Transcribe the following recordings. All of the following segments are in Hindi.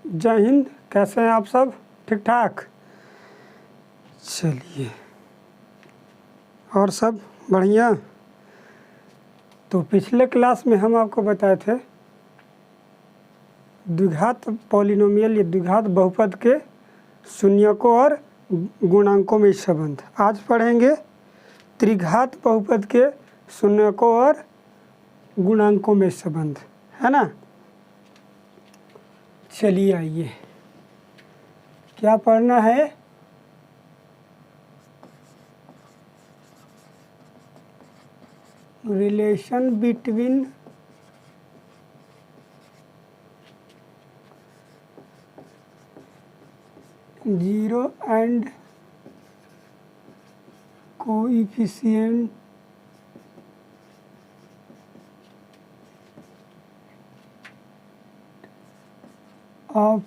जय हिंद। कैसे हैं आप सब? ठीक ठाक? चलिए, और सब बढ़िया। तो पिछले क्लास में हम आपको बताए थे द्विघात पॉलिनोमियल या द्विघात बहुपद के शून्यकों और गुणांकों में संबंध। आज पढ़ेंगे त्रिघात बहुपद के शून्यकों और गुणांकों में संबंध, है ना। चलिए आइए, क्या पढ़ना है? Relation between zero and coefficient of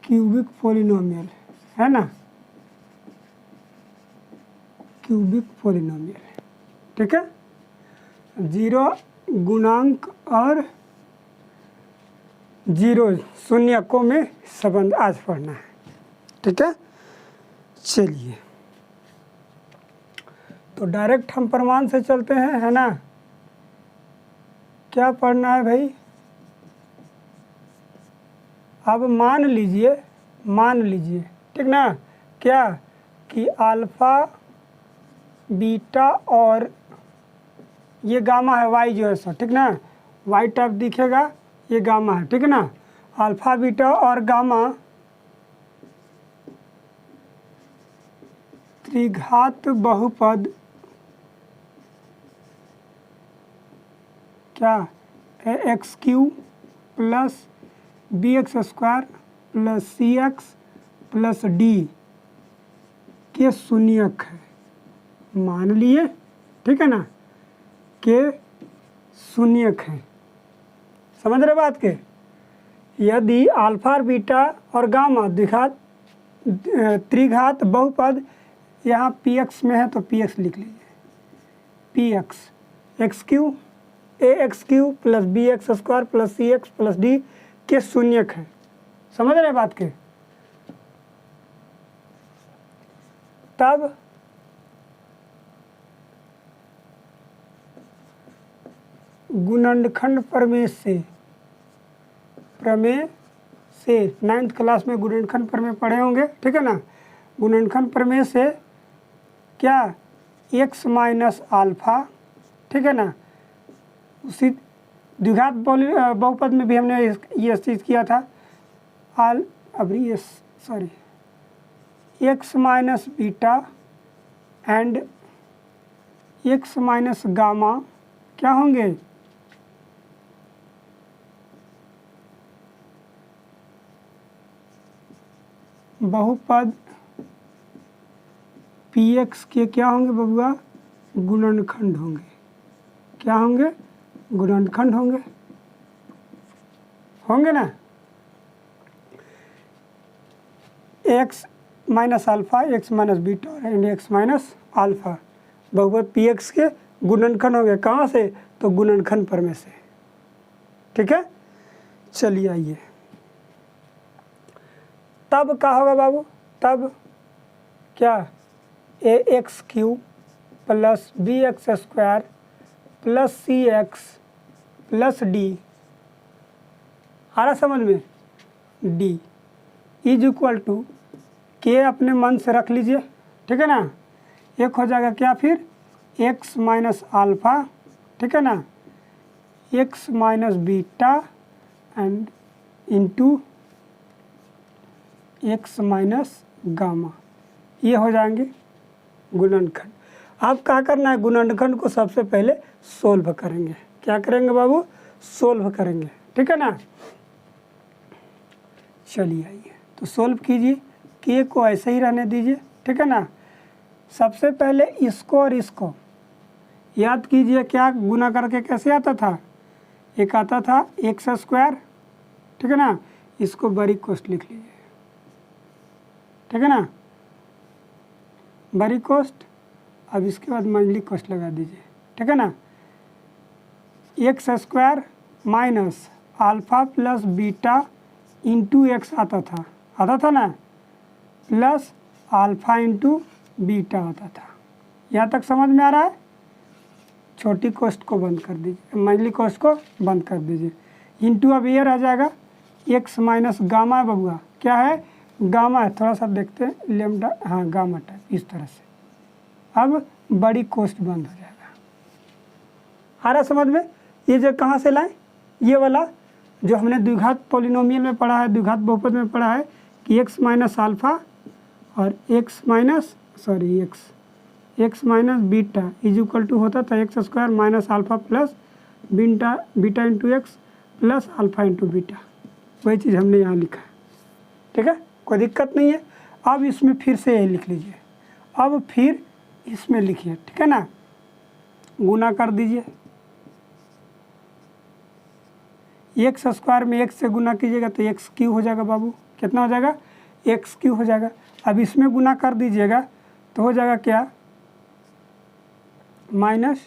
cubic polynomial, है ना। क्यूबिक पॉलिनोमियल, ठीक है। जीरो गुणांक और जीरो शून्यकों में संबंध आज पढ़ना है, ठीक है। चलिए, तो डायरेक्ट हम प्रमाण से चलते हैं, है ना। क्या पढ़ना है भाई? अब मान लीजिए, ठीक ना, क्या कि अल्फ़ा बीटा और ये गामा है, वाई जो है सो, ठीक ना, वाई टाइप दिखेगा, ये गामा है, ठीक है ना। अल्फ़ा बीटा और गामा त्रिघात बहुपद क्या है? X Q plus B x square plus सी एक्स प्लस डी के शून्यक है, मान लिए, ठीक है ना, के शून्यक है। समझ रहे बात के? यदि अल्फा बीटा और गामा द्विघात त्रिघात बहुपद, यहाँ पी एक्स में है तो पी एक्स लिख लीजिए, P X X Q A x Q plus B x square plus C x plus D के शून्यक है। समझ रहे बात के? तब गुणनखंड प्रमेय से 9th क्लास में गुणनखंड प्रमेय पढ़े होंगे, ठीक है ना। गुणनखंड प्रमेय से क्या x माइनस अल्फा, ठीक है ना, उसी द्विघात बहुपद में भी हमने ये चीज़ किया था। X minus beta and x minus gamma क्या होंगे? बहुपद पी एक्स के क्या होंगे बबुआ? गुणनखंड होंगे। क्या होंगे? गुणनखंड होंगे, होंगे ना। X minus alpha, x minus beta and x minus alpha बहुपद पी एक्स के गुणनखंड होंगे। कहाँ से? तो गुणनखंड प्रमेय से, ठीक है। चलिए आइए, तब क्या होगा बाबू? तब क्या a x Q plus B x square plus C x plus d, आ रहा समझ में, डी इज इक्वल टू के अपने मन से रख लीजिए, ठीक है ना। एक हो जाएगा क्या फिर? एक्स माइनस अल्फा, ठीक है ना, x minus beta and into x minus gamma, ये हो जाएंगे गुणनखंड। अब क्या करना है? गुणनखंड को सबसे पहले सोल्व करेंगे। क्या करेंगे बाबू? सोल्व करेंगे, ठीक है ना। चलिए आइए, तो सोल्व कीजिए, के को ऐसे ही रहने दीजिए, ठीक है ना। सबसे पहले इसको और इसको याद कीजिए, क्या गुना करके कैसे आता था? एक आता था एक्स स्क्वायर, ठीक है ना, इसको बारीक कोष्ठ लिख लीजिए, ठीक है ना, बारीक कोष्ठ। अब इसके बाद मंझली कोष्ठ लगा दीजिए, ठीक है ना। X square minus alpha plus beta into x आता था ना, प्लस अल्फ़ा इंटू बीटा आता था। यहाँ तक समझ में आ रहा है? छोटी कोष्ट को बंद कर दीजिए, मंझली कोष्ट को बंद कर दीजिए। इंटू अब ये रह जाएगा एक्स माइनस गामा है बबुआ, क्या है? गामा है। थोड़ा सा देखते हैं लेमडा, हाँ गामा टाइप, इस तरह से। अब बड़ी कोष्ट बंद हो जाएगा। आ रहा समझ में? ये जो कहाँ से लाएं? ये वाला जो हमने द्विघात पॉलिनोमियल में पढ़ा है, द्विघात बहुपद में पढ़ा है कि एक्स माइनस अल्फ़ा और X minus beta is equal to होता था x square minus alpha plus beta into X plus alpha into beta. वही चीज़ हमने यहाँ लिखा है, ठीक है, कोई दिक्कत नहीं है। अब इसमें फिर से यही लिख लीजिए, अब फिर इसमें लिखिए, ठीक है ना, गुना कर दीजिए। एक्स स्क्वायर में एक्स से गुना कीजिएगा तो एक्स क्यू हो जाएगा बाबू, कितना हो जाएगा? एक्स क्यू हो जाएगा। अब इसमें गुना कर दीजिएगा तो हो जाएगा क्या? माइनस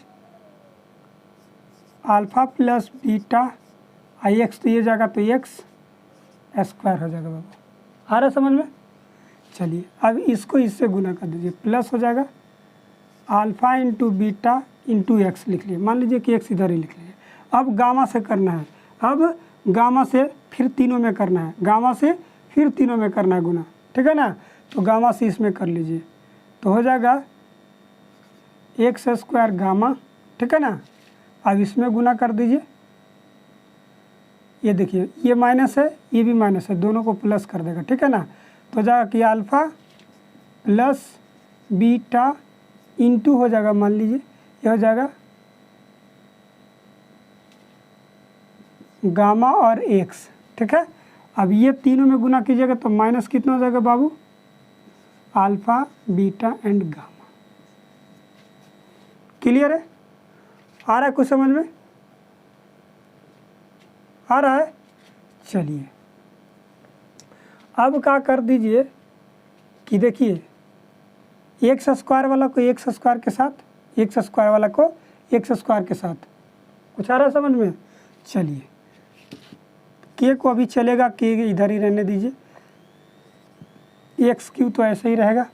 अल्फ़ा प्लस बीटा आई एक्स, तो ये जाएगा तो एक्स स्क्वायर हो जाएगा बाबू। आ रहा समझ में? चलिए अब इसको इससे गुना कर दीजिए, प्लस हो जाएगा alpha into beta into x लिख लीजिए। मान लीजिए कि एक्स इधर ही लिख लीजिए। अब गामा से करना है, अब गामा से फिर तीनों में करना है, गामा से फिर तीनों में करना है गुना, ठीक है ना। तो गामा से इसमें कर लीजिए तो हो जाएगा एक्स स्क्वायर गामा, ठीक है ना। अब इसमें गुना कर दीजिए, ये देखिए ये माइनस है ये भी माइनस है, दोनों को प्लस कर देगा, ठीक है ना। तो हो जाएगा कि अल्फ़ा प्लस बीटा इंटू हो जाएगा, मान लीजिए ये हो जाएगा गामा और एक्स, ठीक है। अब ये तीनों में गुना कीजिएगा तो माइनस कितना हो जाएगा बाबू? Alpha beta and gamma. Clear है? आ रहा है कुछ समझ में? आ रहा है? चलिए अब क्या कर दीजिए कि देखिए एक्स स्क्वायर वाला को एक्स स्क्वायर के साथ, एक्स स्क्वायर वाला को एक्स स्क्वायर के साथ, कुछ आ रहा है समझ में? चलिए के को अभी चलेगा, के इधर ही रहने दीजिए, एक्स क्यू तो ऐसे ही रहेगा।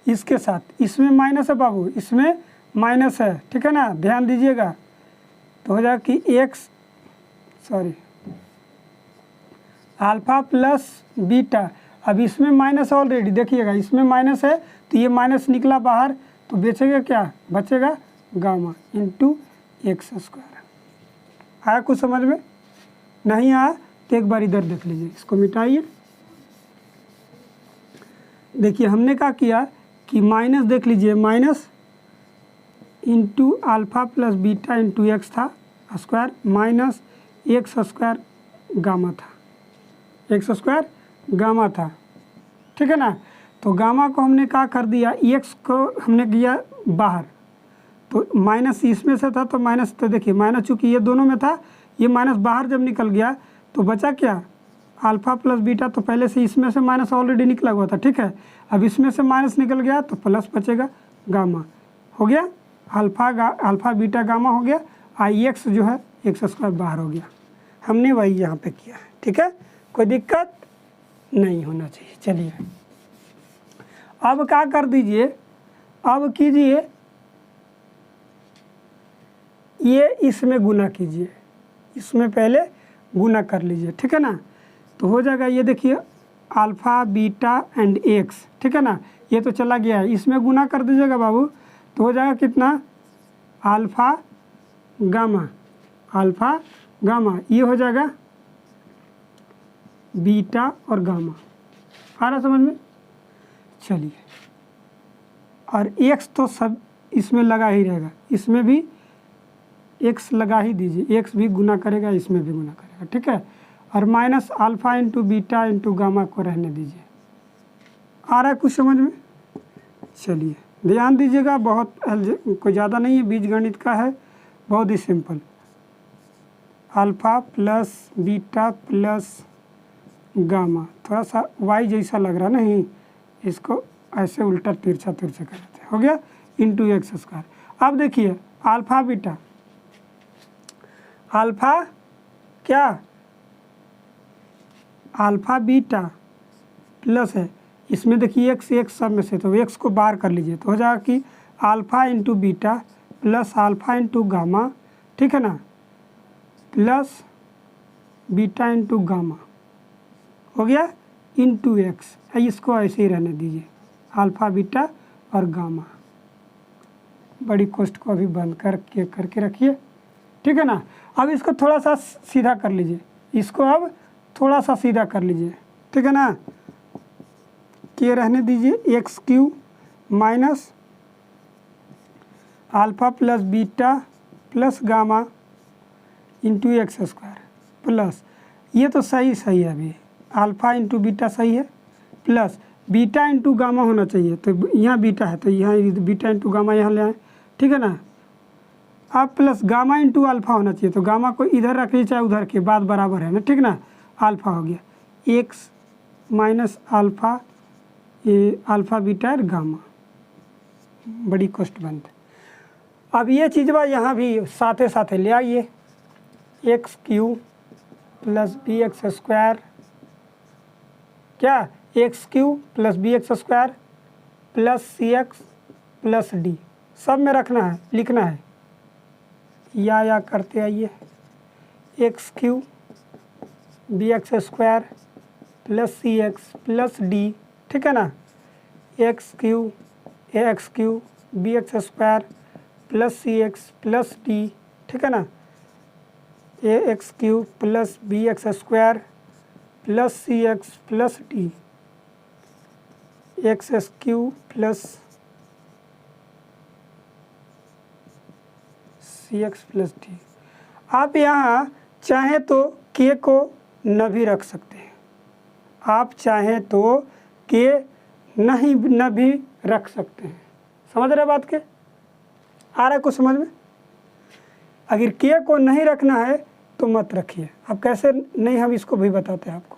इसके साथ इसमें माइनस है बाबू, इसमें माइनस है, ठीक है ना, ध्यान दीजिएगा। तो हो जाएगा कि एक्स अल्फ़ा प्लस बीटा, अब इसमें माइनस ऑलरेडी देखिएगा, इसमें माइनस है तो ये माइनस निकला बाहर, तो बचेगा क्या? बचेगा गामा इंटू एक्स स्क्वायर। आया कुछ समझ में? नहीं आया तो एक बार इधर देख लीजिए, इसको मिटाइए। देखिए हमने क्या किया कि माइनस देख लीजिए, minus into alpha plus beta into x था square minus x square gamma था, एक्स स्क्वायर गामा था, ठीक है ना। तो गामा को हमने क्या कर दिया, एक्स को हमने किया बाहर, तो माइनस इसमें से था तो माइनस, तो देखिए माइनस चूँकि ये दोनों में था, ये माइनस बाहर जब निकल गया तो बचा क्या? अल्फ़ा प्लस बीटा, तो पहले से इसमें से माइनस ऑलरेडी निकला हुआ था, ठीक है। अब इसमें से माइनस निकल गया तो प्लस बचेगा गामा, हो गया अल्फ़ा बीटा गामा हो गया। आई एक्स जो है एक्स स्क्वायर बाहर हो गया, हमने वही यहाँ पे किया है, ठीक है, कोई दिक्कत नहीं होना चाहिए। चलिए अब क्या कर दीजिए, अब कीजिए ये इसमें गुना कीजिए, इसमें पहले गुना कर लीजिए, ठीक है ना। तो हो जाएगा ये देखिए अल्फ़ा बीटा एंड एक्स, ठीक है ना, ये तो चला गया है, इसमें गुना कर दीजिएगा बाबू, तो हो जाएगा कितना? अल्फ़ा गामा, ये हो जाएगा बीटा और गामा। आ रहा समझ में? चलिए, और एक्स तो सब इसमें लगा ही रहेगा, इसमें भी एक्स लगा ही दीजिए, एक्स भी गुना करेगा, इसमें भी गुना करेगा, ठीक है। और minus alpha into beta into gamma को रहने दीजिए। आ रहा है कुछ समझ में? चलिए ध्यान दीजिएगा, बहुत कोई ज़्यादा नहीं है, बीजगणित का है, बहुत ही simple. Alpha plus beta plus gamma, थोड़ा सा वाई जैसा लग रहा नहीं, इसको ऐसे उल्टा तिरछा कर देते हैं, हो गया इंटू एक्स स्क्वायर। अब देखिए अल्फ़ा बीटा, अल्फ़ा क्या अल्फ़ा बीटा प्लस है, इसमें देखिए एक्स एक्स सब में से, तो एक्स को बाहर कर लीजिए तो हो जाएगा कि alpha into beta plus alpha into gamma, ठीक है ना, प्लस बीटा इंटू गामा हो गया इंटू एक्स। इसको ऐसे ही रहने दीजिए, अल्फ़ा बीटा और गामा। बड़ी कोष्ट को अभी बंद करके रखिए, ठीक है ना। अब इसको थोड़ा सा सीधा कर लीजिए, इसको अब थोड़ा सा सीधा कर लीजिए, ठीक है ना। के रहने दीजिए x Q minus alpha plus beta plus gamma into x square plus, ये तो सही है, अभी अल्फ़ा इंटू बीटा सही है, प्लस बीटा इंटू गामा होना चाहिए, तो यहाँ बीटा है तो यहाँ बीटा इंटू गामा यहाँ ले आए, ठीक है ना। अब प्लस गामा इंटू अल्फ़ा होना चाहिए, तो गामा को इधर रख लीजिए चाहे उधर के, बात बराबर है ना, ठीक ना। अल्फ़ा हो गया एक्स माइनस अल्फ़ा, ये अल्फ़ा बीटा और गामा, बड़ी कष्ट बनते। अब ये चीज़ बा यहाँ भी साथे साथे ले आइए, x Q plus B x square, क्या x Q plus B x square plus सी एक्स प्लस डी, सब में रखना है, लिखना है, या करते आइए, x cube b x square plus सी एक्स प्लस डी, ठीक है ना, x cube b x square plus सी एक्स प्लस डी, ठीक है ना, a x Q plus B x square plus C x plus d, x S Q plus C x plus D. आप यहाँ चाहें तो के को न भी रख सकते हैं, आप चाहें तो के न भी रख सकते हैं, समझ रहे बात के, आ रहा है कुछ समझ में। अगर के को नहीं रखना है तो मत रखिए। अब कैसे नहीं, हम इसको भी बताते हैं आपको,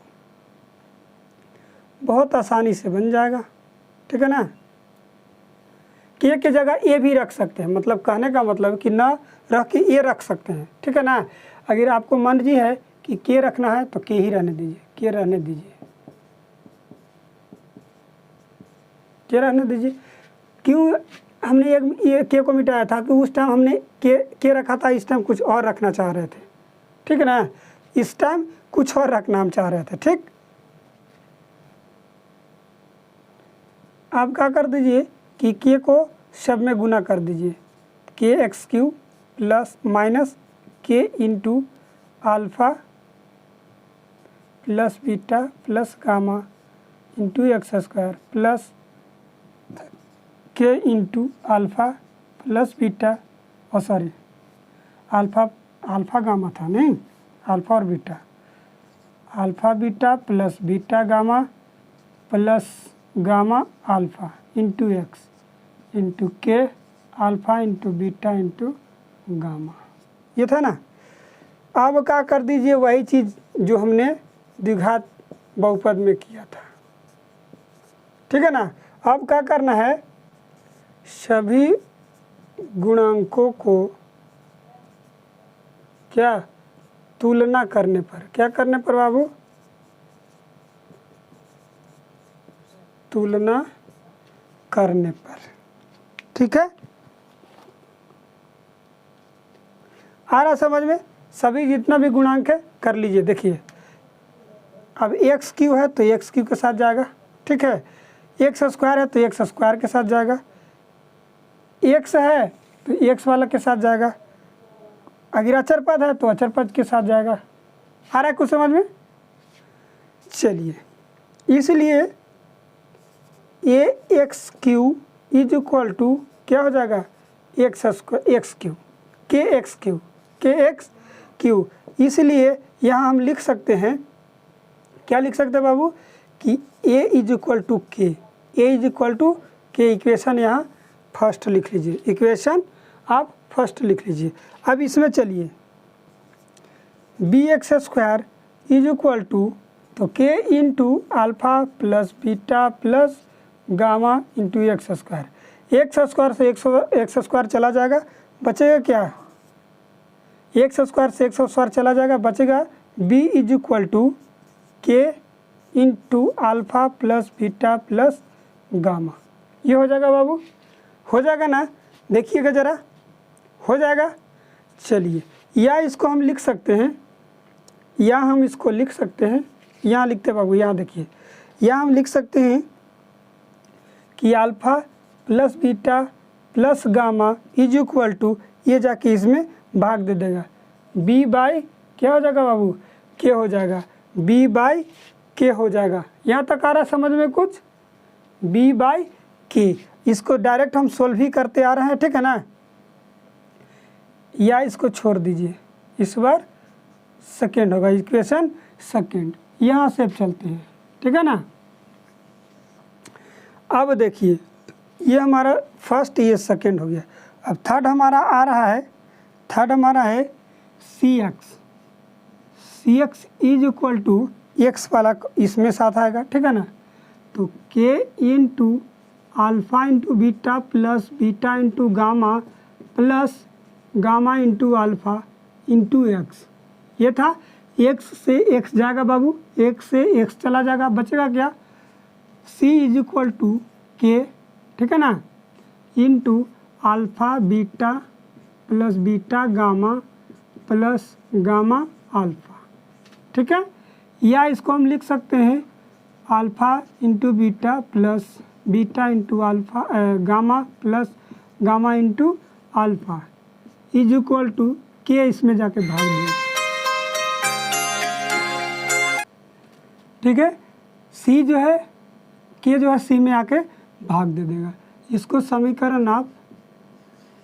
बहुत आसानी से बन जाएगा, ठीक है ना। के की जगह ए भी रख सकते हैं, मतलब कहने का मतलब कि ना रख के ए रख सकते हैं, ठीक है ना। अगर आपको मर्जी है कि के रखना है तो के ही रहने दीजिए, के रहने दीजिए, के रहने दीजिए। क्यों हमने एक ये के को मिटाया था कि उस टाइम हमने के रखा था, इस टाइम कुछ और रखना चाह रहे थे, ठीक है ना। इस टाइम कुछ और रखना हम चाह रहे थे, ठीक। आप क्या कर दीजिए कि के को सब में गुना कर दीजिए, k x Q plus minus k into alpha plus beta plus gamma into x square plus k into alpha plus beta, और सॉरी अल्फ़ा गामा था, नहीं अल्फ़ा और beta, alpha beta plus beta gamma plus gamma alpha into x into k alpha into beta into gamma, ये था ना। अब क्या कर दीजिए, वही चीज़ जो हमने द्विघात बहुपद में किया था, ठीक है ना। अब क्या करना है, सभी गुणांकों को क्या तुलना करने पर, क्या करने पर बाबू, तुलना करने पर, ठीक है। आ रहा समझ में, सभी जितना भी गुणांक है कर लीजिए। देखिए अब एक्स क्यू है तो एक्स क्यू के साथ जाएगा, ठीक है। एक्स स्क्वायर है तो एक्स स्क्वायर के साथ जाएगा, एक्स है तो एक्स वाला के साथ जाएगा, अगर अचर पद है तो अचर पद के साथ जाएगा। आ रहा है कुछ समझ में। चलिए, इसलिए a x cube is equal to क्या हो जाएगा, x square x cube, k x cube. इसलिए यहाँ हम लिख सकते हैं, क्या लिख सकते हैं बाबू, कि ए इज इक्वल टू के, ए इज इक्वल टू के। इक्वेशन यहाँ फर्स्ट लिख लीजिए, इक्वेशन आप फर्स्ट लिख लीजिए। अब इसमें चलिए, B x square is equal to, तो के into alpha plus beta plus gamma into x square. X square से एक्स स्क्वायर चला जाएगा, बचेगा क्या, एक्स स्क्वायर से एक्स स्क्वायर चला जाएगा, बचेगा B is equal to K into alpha plus beta plus gamma. ये हो जाएगा बाबू, हो जाएगा ना, देखिएगा ज़रा, हो जाएगा। चलिए, या इसको हम लिख सकते हैं, या हम इसको लिख सकते हैं, यहाँ लिखते हैं बाबू, यहाँ देखिए, या हम लिख सकते हैं कि alpha plus beta plus gamma is equal to, ये जाके इसमें भाग दे देगा, बी बाई क्या हो जाएगा बाबू, के हो जाएगा, बी बाई के हो जाएगा। यहाँ तक आ रहा है समझ में कुछ, बी बाई के। इसको डायरेक्ट हम सोल्व ही करते आ रहे हैं, ठीक है ना, या इसको छोड़ दीजिए, इस बार सेकेंड होगा, इक्वेशन सेकेंड। यहाँ से अब चलते हैं, ठीक है ना। अब देखिए, ये हमारा फर्स्ट, ये सेकेंड हो गया। अब थर्ड हमारा आ रहा है, थर्ड हमारा है c x. C x is equal to x वाला इसमें साथ आएगा, ठीक है ना। तो के into alpha into beta plus beta into gamma plus gamma into alpha into x. ये था, एक्स से एक्स जाएगा बाबू, एक्स से एक्स चला जाएगा, बचेगा क्या, सी इज इक्वल टू के, ठीक है ना, into alpha beta plus beta gamma plus gamma alpha, ठीक है। या इसको हम लिख सकते हैं alpha into beta plus beta into alpha gamma plus gamma into alpha is equal to K, इसमें जाके भाग दें, ठीक है। सी जो है, के जो है सी में आके भाग दे देगा। इसको समीकरण आप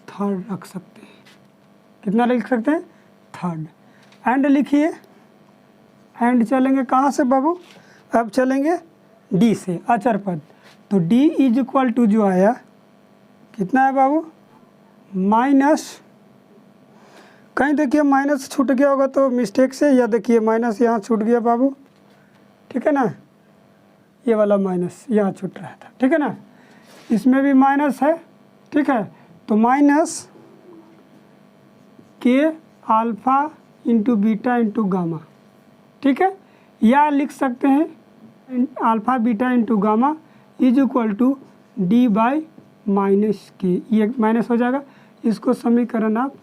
थर्ड रख सकते हैं। कितना लिख सकते हैं, थर्ड। एंड लिखिए, एंड चलेंगे कहाँ से बाबू, अब चलेंगे डी से, अचर पद। तो डी इज इक्वल टू जो आया, कितना है बाबू, माइनस, कहीं देखिए माइनस छूट गया होगा तो मिस्टेक से, या देखिए माइनस यहाँ छूट गया बाबू, ठीक है ना, ये वाला माइनस यहाँ छूट रहा था, ठीक है ना, इसमें भी माइनस है, ठीक है। तो minus K alpha into beta into gamma, ठीक है। या लिख सकते हैं alpha beta into gamma is equal to D by minus K, ये माइनस हो जाएगा। इसको समीकरण आप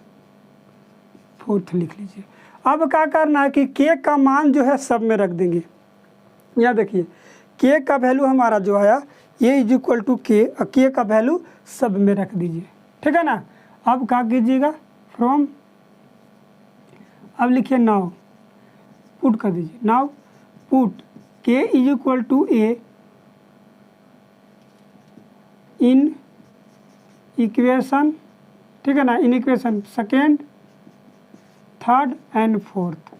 फोर्थ लिख लीजिए। अब क्या करना है कि के का मान जो है सब में रख देंगे। यहाँ देखिए, के का वैल्यू हमारा जो आया, ये इज इक्वल टू के का वैल्यू सब में रख दीजिए, ठीक है ना। अब क्या कीजिएगा, फ्रॉम, अब लिखिए नाउ, पुट कर दीजिए, now put K is equal to A in equation, ठीक है ना, in equation second third and fourth,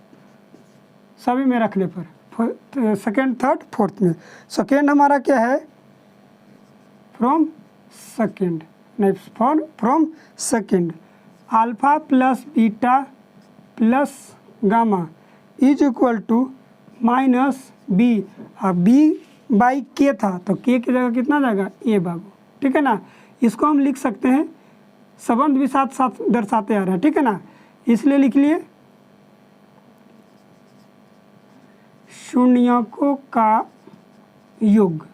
सभी में रखने पर, सेकेंड थर्ड फोर्थ में। सेकेंड हमारा क्या है, फ्रॉम सेकेंड, नहीं from second alpha plus beta plus gamma is equal to minus B. अब बी बाई के था तो के की जगह कितना जाएगा, ए बाबू, ठीक है ना। इसको हम लिख सकते हैं, संबंध भी साथ साथ दर्शाते आ रहे हैं, ठीक है ना, इसलिए लिख लिए शून्यकों का योग,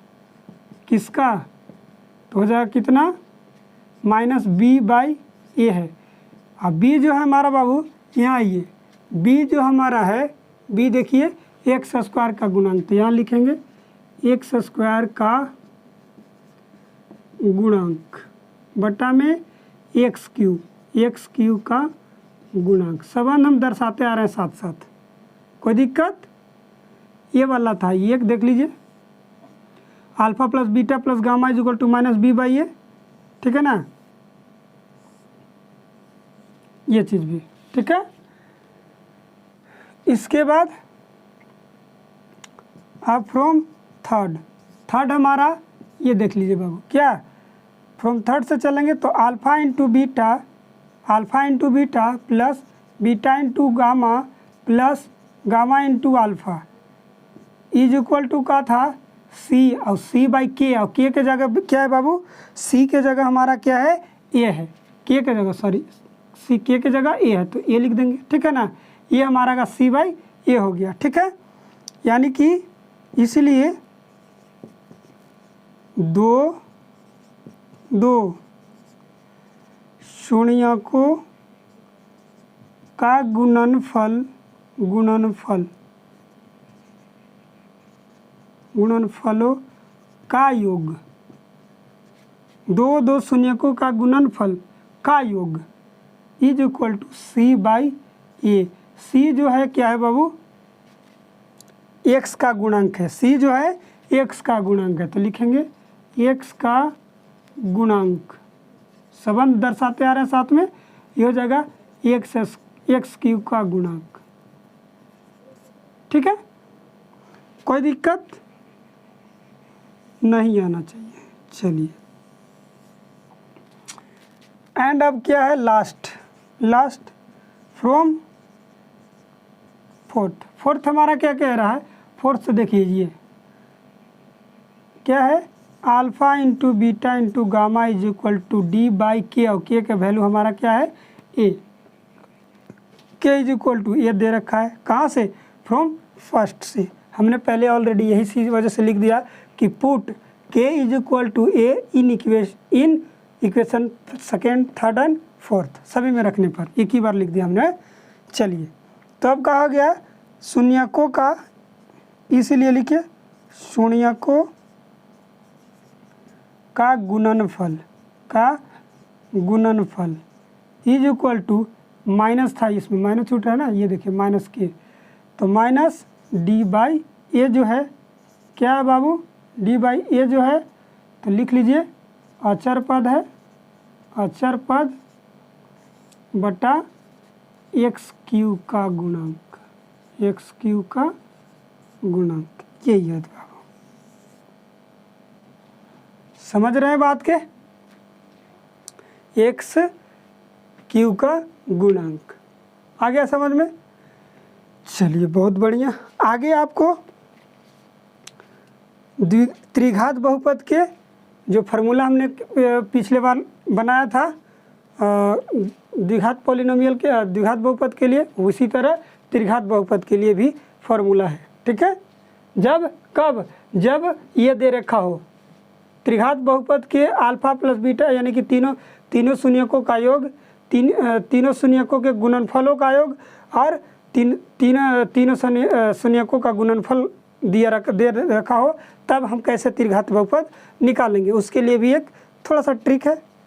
किसका, तो हो जाएगा कितना, माइनस बी बाई ए है। अब बी जो है हमारा बाबू, यहाँ आइए, बी जो हमारा है, बी देखिए एक्स स्क्वायर का गुणांक, तो यहाँ लिखेंगे एक्स स्क्वायर का गुणांक बटा में एक्स क्यू का गुणांक, संबंध हम दर्शाते आ रहे हैं साथ साथ, कोई दिक्कत। ये वाला था, ये एक देख लीजिए, alpha plus beta plus gamma is equal to minus b by a, ठीक है ना, ये चीज़ भी, ठीक है। इसके बाद अब फ्रॉम थर्ड हमारा ये देख लीजिए बाबू, क्या फ्रॉम थर्ड से चलेंगे तो alpha into beta plus beta into gamma plus gamma into alpha is equal to का था सी, और सी बाई के, और के जगह क्या है बाबू, सी के जगह हमारा क्या है, ए है, के जगह सॉरी सी के जगह ए है, तो ए लिख देंगे, ठीक है ना। ये हमारा का सी बाई ए हो गया, ठीक है। यानी कि इसलिए दो शून्यकों का गुणनफलों का योग, दो शून्यकों का गुणनफल का योग is equal to c by a. C जो है क्या है बाबू, एक्स का गुणांक है। सी जो है एक्स का गुणांक है, तो लिखेंगे एक्स का गुणांक, संबंध दर्शाते आ रहे हैं साथ में, ये हो जाएगा एक्स क्यूब का गुणांक। ठीक है, कोई दिक्कत नहीं आना चाहिए। चलिए, एंड अब क्या है, लास्ट फ्रॉम फोर्थ हमारा क्या कह रहा है, फोर्थ से देखिए ये क्या है, alpha into beta into gamma is equal to D by K, और के का वैल्यू हमारा क्या है ए, के इज इक्वल टू ए दे रखा है। कहाँ से, फ्रॉम फर्स्ट से। हमने पहले ऑलरेडी यही चीज़ वजह से लिख दिया कि put K is equal to A in equation second, third and fourth, सभी में रखने पर एक ही बार लिख दिया हमने। चलिए, तो अब कहा गया शून्यकों का, इसीलिए लिखिए शून्यकों का गुणनफल इज इक्वल टू, माइनस था इसमें, माइनस छूट रहा है ना, ये देखिए माइनस के, तो माइनस डी बाई ए जो है क्या है बाबू, डी बाई ए जो है, तो लिख लीजिए अचर पद है, अचर पद बटा एक्स क्यू का गुणांक, एक्स क्यू का गुणांक, यही है बाबू। समझ रहे हैं बात के, एक्स क्यू का गुणांक आ गया समझ में। चलिए, बहुत बढ़िया। आगे आपको त्रिघात बहुपद के जो फार्मूला हमने पिछले बार बनाया था द्विघात पॉलिनोमियल के, द्विघात बहुपद के लिए, उसी तरह त्रिघात बहुपद के लिए भी फार्मूला है। ठीक है, जब ये दे रखा हो त्रिघात बहुपद के अल्फा प्लस बीटा, यानी कि तीनों शून्यकों का योग, तीनों शून्यकों के गुणनफलों का योग, और तीनों शून्यकों का गुणनफल दे रखा हो, तब हम कैसे त्रिघात बहुपद निकालेंगे, उसके लिए भी एक थोड़ा सा ट्रिक है।